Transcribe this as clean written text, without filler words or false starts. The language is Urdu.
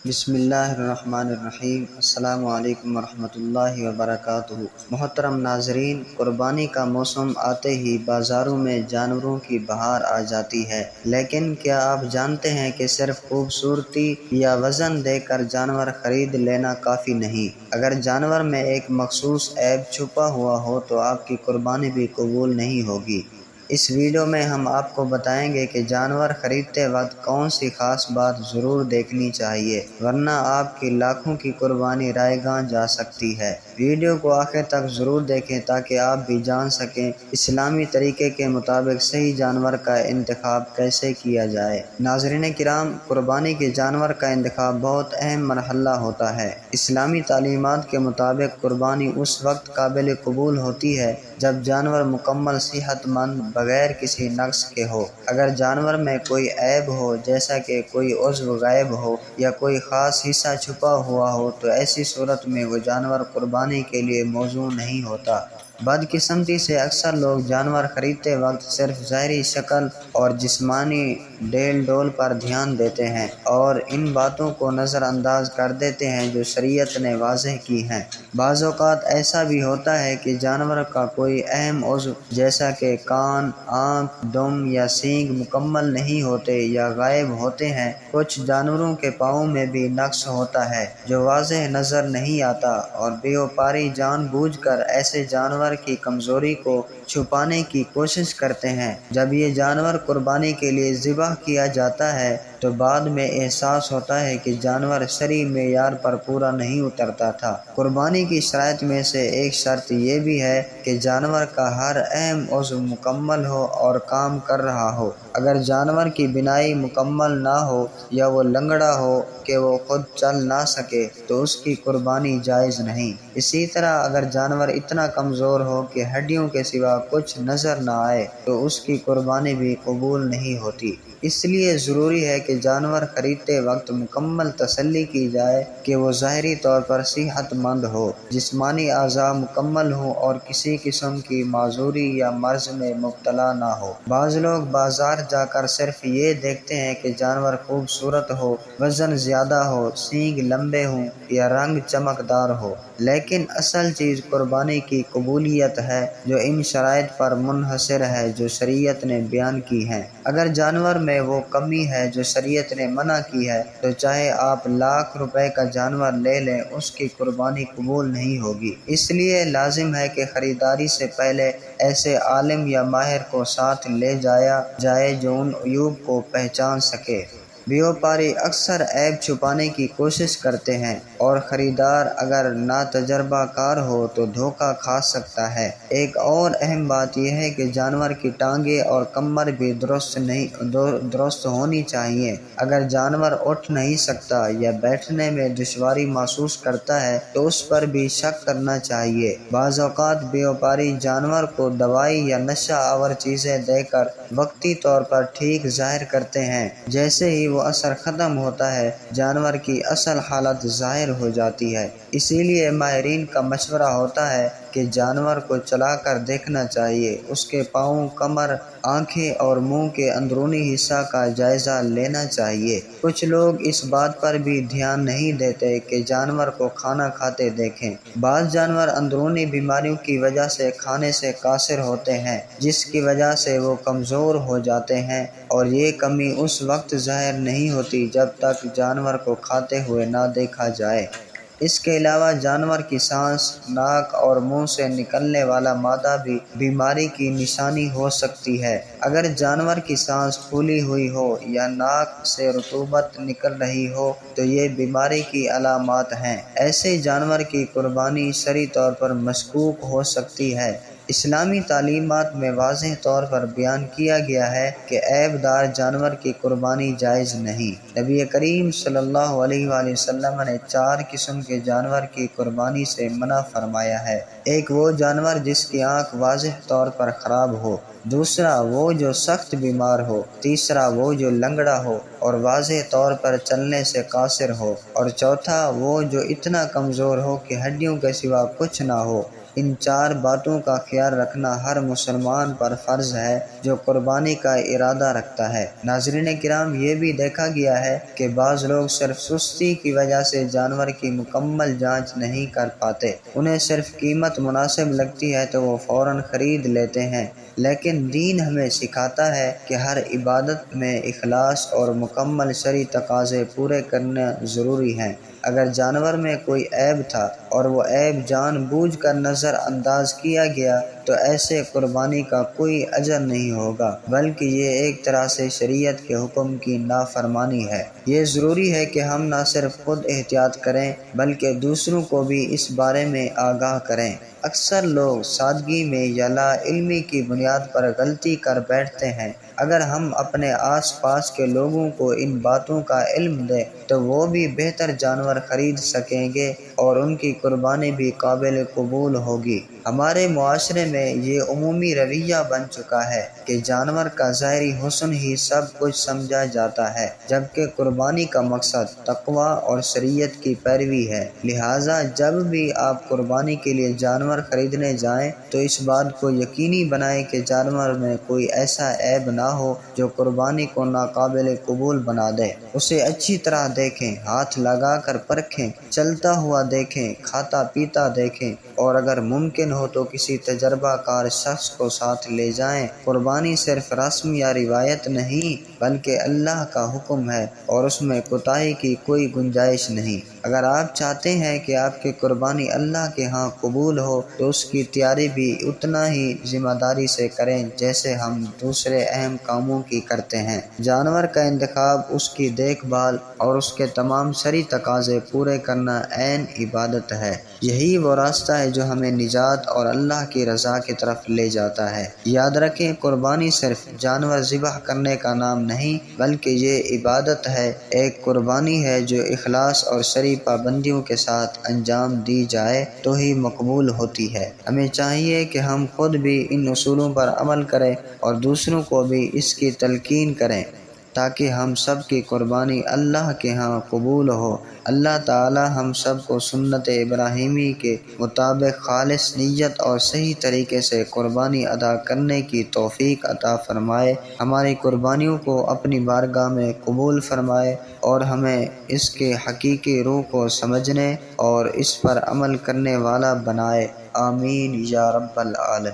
بسم اللہ الرحمن الرحیم۔ السلام علیکم ورحمۃ اللہ وبرکاتہ۔ محترم ناظرین، قربانی کا موسم آتے ہی بازاروں میں جانوروں کی بہار آ جاتی ہے، لیکن کیا آپ جانتے ہیں کہ صرف خوبصورتی یا وزن دیکھ کر جانور خرید لینا کافی نہیں؟ اگر جانور میں ایک مخصوص عیب چھپا ہوا ہو تو آپ کی قربانی بھی قبول نہیں ہوگی۔ اس ویڈیو میں ہم آپ کو بتائیں گے کہ جانور خریدتے وقت کون سی خاص بات ضرور دیکھنی چاہیے، ورنہ آپ کی لاکھوں کی قربانی رائے گاں جا سکتی ہے۔ ویڈیو کو آخر تک ضرور دیکھیں تاکہ آپ بھی جان سکیں اسلامی طریقے کے مطابق صحیح جانور کا انتخاب کیسے کیا جائے۔ ناظرین کرام، قربانی کے جانور کا انتخاب بہت اہم مرحلہ ہوتا ہے۔ اسلامی تعلیمات کے مطابق قربانی اس وقت قابل قبول ہوتی ہے جب جانور مکمل صحت مند بغیر کسی نقص کے ہو۔ اگر جانور میں کوئی عیب ہو، جیسا کہ کوئی عضو غائب ہو یا کوئی خاص حصہ چھپا ہوا ہو، تو ایسی صورت میں وہ جانور قربانی کے لیے موزوں نہیں ہوتا۔ بدقسمتی سے اکثر لوگ جانور خریدتے وقت صرف ظاہری شکل اور جسمانی ڈیل ڈول پر دھیان دیتے ہیں اور ان باتوں کو نظر انداز کر دیتے ہیں جو شریعت نے واضح کی ہیں۔ بعض اوقات ایسا بھی ہوتا ہے کہ جانور کا کوئی اہم عضو جیسا کہ کان، آنکھ، دم یا سینگ مکمل نہیں ہوتے یا غائب ہوتے ہیں۔ کچھ جانوروں کے پاؤں میں بھی نقص ہوتا ہے جو واضح نظر نہیں آتا، اور بیوپاری جان بوجھ کر ایسے جانور کی کمزوری کو چھپانے کی کوشش کرتے ہیں۔ جب یہ جانور قربانی کے لیے ذبح کیا جاتا ہے تو بعد میں احساس ہوتا ہے کہ جانور شرعی معیار پر پورا نہیں اترتا تھا۔ قربانی کی شرائط میں سے ایک شرط یہ بھی ہے کہ جانور کا ہر اہم عضو مکمل ہو اور کام کر رہا ہو۔ اگر جانور کی بینائی مکمل نہ ہو یا وہ لنگڑا ہو کہ وہ خود چل نہ سکے تو اس کی قربانی جائز نہیں۔ اسی طرح اگر جانور اتنا کمزور ہو کہ ہڈیوں کے سوا کچھ نظر نہ آئے تو اس کی قربانی بھی قبول نہیں ہوتی۔ اس لیے ضروری ہے کہ جانور خریدتے وقت مکمل تسلی کی جائے کہ وہ ظاہری طور پر صحت مند ہو، جسمانی اعضاء مکمل ہوں اور کسی قسم کی معذوری یا مرض میں مبتلا نہ ہو۔ بعض لوگ بازار جا کر صرف یہ دیکھتے ہیں کہ جانور خوبصورت ہو، وزن زیادہ ہو، سینگ لمبے ہوں یا رنگ چمکدار ہو، لیکن اصل چیز قربانی کی قبولیت ہے جو ان شرائط پر منحصر ہے جو شریعت نے بیان کی ہیں۔ اگر جانور میں وہ کمی ہے جو شریعت نے منع کی ہے تو چاہے آپ لاکھ روپے کا جانور لے لیں، اس کی قربانی قبول نہیں ہوگی۔ اس لیے لازم ہے کہ خریداری سے پہلے ایسے عالم یا ماہر کو ساتھ لے جایا جائے جو ان عیوب کو پہچان سکے۔ بیوپاری اکثر عیب چھپانے کی کوشش کرتے ہیں اور خریدار اگر ناتجربہ کار ہو تو دھوکہ کھا سکتا ہے۔ ایک اور اہم بات یہ ہے کہ جانور کی ٹانگیں اور کمر بھی درست ہونی چاہیے۔ اگر جانور اٹھ نہیں سکتا یا بیٹھنے میں دشواری محسوس کرتا ہے تو اس پر بھی شک کرنا چاہیے۔ بعض اوقات بیوپاری جانور کو دوائی یا نشہ آور چیزیں دے کر وقتی طور پر ٹھیک ظاہر کرتے ہیں۔ جیسے ہی وہ اثر ختم ہوتا ہے، جانور کی اصل حالت ظاہر ہو جاتی ہے۔ اسی لیے ماہرین کا مشورہ ہوتا ہے کہ جانور کو چلا کر دیکھنا چاہیے، اس کے پاؤں، کمر، آنکھیں اور منہ کے اندرونی حصہ کا جائزہ لینا چاہیے۔ کچھ لوگ اس بات پر بھی دھیان نہیں دیتے کہ جانور کو کھانا کھاتے دیکھیں۔ بعض جانور اندرونی بیماریوں کی وجہ سے کھانے سے قاصر ہوتے ہیں، جس کی وجہ سے وہ کمزور ہو جاتے ہیں، اور یہ کمی اس وقت ظاہر نہیں ہوتی جب تک جانور کو کھاتے ہوئے نہ دیکھا جائے۔ اس کے علاوہ جانور کی سانس، ناک اور منہ سے نکلنے والا مادہ بھی بیماری کی نشانی ہو سکتی ہے۔ اگر جانور کی سانس پھولی ہوئی ہو یا ناک سے رطوبت نکل رہی ہو تو یہ بیماری کی علامات ہیں۔ ایسے جانور کی قربانی شرعی طور پر مشکوک ہو سکتی ہے۔ اسلامی تعلیمات میں واضح طور پر بیان کیا گیا ہے کہ عیب دار جانور کی قربانی جائز نہیں۔ نبی کریم صلی اللہ علیہ وآلہ وسلم نے 4 قسم کے جانور کی قربانی سے منع فرمایا ہے۔ ایک وہ جانور جس کی آنکھ واضح طور پر خراب ہو، دوسرا وہ جو سخت بیمار ہو، تیسرا وہ جو لنگڑا ہو اور واضح طور پر چلنے سے قاصر ہو، اور چوتھا وہ جو اتنا کمزور ہو کہ ہڈیوں کے سوا کچھ نہ ہو۔ ان 4 باتوں کا خیال رکھنا ہر مسلمان پر فرض ہے جو قربانی کا ارادہ رکھتا ہے۔ ناظرین کرام، یہ بھی دیکھا گیا ہے کہ بعض لوگ صرف سستی کی وجہ سے جانور کی مکمل جانچ نہیں کر پاتے۔ انہیں صرف قیمت مناسب لگتی ہے تو وہ فوراً خرید لیتے ہیں، لیکن دین ہمیں سکھاتا ہے کہ ہر عبادت میں اخلاص اور مکمل شرعی تقاضے پورے کرنا ضروری ہیں۔ اگر جانور میں کوئی عیب تھا اور وہ عیب جان بوجھ کر نظر انداز کیا گیا تو ایسے قربانی کا کوئی اجر نہیں ہوگا، بلکہ یہ ایک طرح سے شریعت کے حکم کی نافرمانی ہے۔ یہ ضروری ہے کہ ہم نہ صرف خود احتیاط کریں بلکہ دوسروں کو بھی اس بارے میں آگاہ کریں۔ اکثر لوگ سادگی میں یا لا علمی کی بنیاد پر غلطی کر بیٹھتے ہیں۔ اگر ہم اپنے آس پاس کے لوگوں کو ان باتوں کا علم دیں تو وہ بھی بہتر جانور خرید سکیں گے اور ان کی قربانی بھی قابل قبول ہوگی۔ ہمارے معاشرے میں یہ عمومی رویہ بن چکا ہے کہ جانور کا ظاہری حسن ہی سب کچھ سمجھا جاتا ہے، جبکہ قربانی کا مقصد تقویٰ اور شریعت کی پیروی ہے۔ لہٰذا جب بھی آپ قربانی کے لیے جانور خریدنے جائیں تو اس بات کو یقینی بنائیں کہ جانور میں کوئی ایسا عیب نہ ہو جو قربانی کو ناقابل قبول بنا دے۔ اسے اچھی طرح دیکھیں، ہاتھ لگا کر پرکھیں، چلتا ہوا دیکھیں، کھاتا پیتا دیکھیں، اور اگر ممکن ہو تو کسی تجربہ کار شخص کو ساتھ لے جائیں۔ قربانی صرف رسم یا روایت نہیں بلکہ اللہ کا حکم ہے اور اس میں کوتاہی کی کوئی گنجائش نہیں۔ اگر آپ چاہتے ہیں کہ آپ کی قربانی اللہ کے ہاں قبول ہو تو اس کی تیاری بھی اتنا ہی ذمہ داری سے کریں جیسے ہم دوسرے اہم کاموں کی کرتے ہیں۔ جانور کا انتخاب، اس کی دیکھ بھال اور اس کے تمام شرعی تقاضے پورے کرنا عین عبادت ہے۔ یہی وہ راستہ ہے جو ہمیں نجات اور اللہ کی رضا کی طرف لے جاتا ہے۔ یاد رکھیں، قربانی صرف جانور ذبح کرنے کا نام نہیں بلکہ یہ عبادت ہے، ایک قربانی ہے جو اخلاص اور شرعی پابندیوں کے ساتھ انجام دی جائے تو ہی مقبول ہوتی ہے۔ ہمیں چاہیے کہ ہم خود بھی ان اصولوں پر عمل کریں اور دوسروں کو بھی اس کی تلقین کریں تاکہ ہم سب کی قربانی اللہ کے ہاں قبول ہو۔ اللہ تعالی ہم سب کو سنت ابراہیمی کے مطابق خالص نیت اور صحیح طریقے سے قربانی ادا کرنے کی توفیق عطا فرمائے، ہماری قربانیوں کو اپنی بارگاہ میں قبول فرمائے اور ہمیں اس کے حقیقی روح کو سمجھنے اور اس پر عمل کرنے والا بنائے۔ آمین یا رب العالمین۔